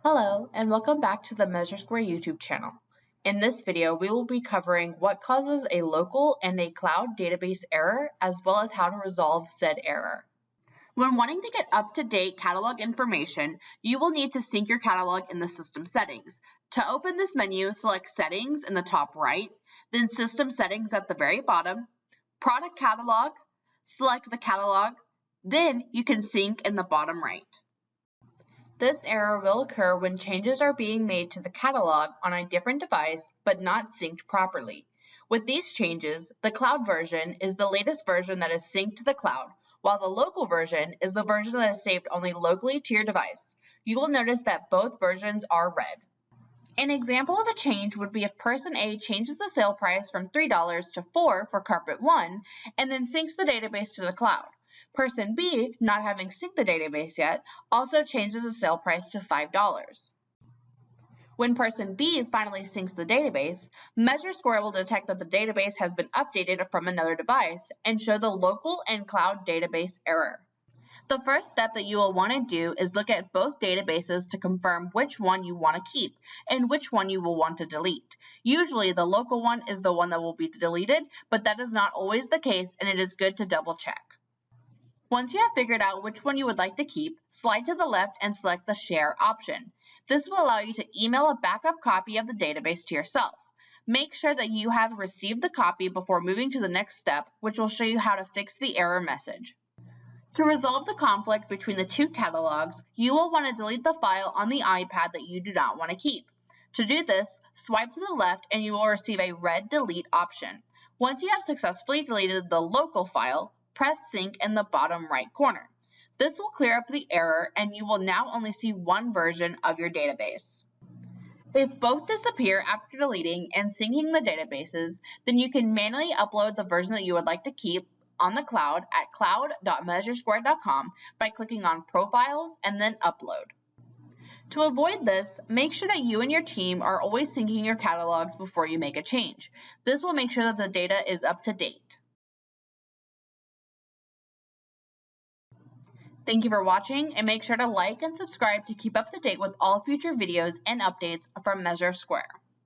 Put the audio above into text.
Hello, and welcome back to the MeasureSquare YouTube channel. In this video, we will be covering what causes a local and a cloud database error, as well as how to resolve said error. When wanting to get up-to-date catalog information, you will need to sync your catalog in the System Settings. To open this menu, select Settings in the top right, then System Settings at the very bottom, Product Catalog, select the catalog, then you can sync in the bottom right. This error will occur when changes are being made to the catalog on a different device but not synced properly. With these changes, the cloud version is the latest version that is synced to the cloud, while the local version is the version that is saved only locally to your device. You will notice that both versions are red. An example of a change would be if person A changes the sale price from $3 to $4 for carpet 1 and then syncs the database to the cloud. Person B, not having synced the database yet, also changes the sale price to $5. When person B finally syncs the database, MeasureSquare will detect that the database has been updated from another device and show the local and cloud database error. The first step that you will want to do is look at both databases to confirm which one you want to keep and which one you will want to delete. Usually the local one is the one that will be deleted, but that is not always the case, and it is good to double check. Once you have figured out which one you would like to keep, slide to the left and select the Share option. This will allow you to email a backup copy of the database to yourself. Make sure that you have received the copy before moving to the next step, which will show you how to fix the error message. To resolve the conflict between the two catalogs, you will want to delete the file on the iPad that you do not want to keep. To do this, swipe to the left and you will receive a red Delete option. Once you have successfully deleted the local file, press Sync in the bottom right corner. This will clear up the error and you will now only see one version of your database. If both disappear after deleting and syncing the databases, then you can manually upload the version that you would like to keep on the cloud at cloud.measuresquare.com by clicking on Profiles and then Upload. To avoid this, make sure that you and your team are always syncing your catalogs before you make a change. This will make sure that the data is up to date. Thank you for watching, and make sure to like and subscribe to keep up to date with all future videos and updates from MeasureSquare.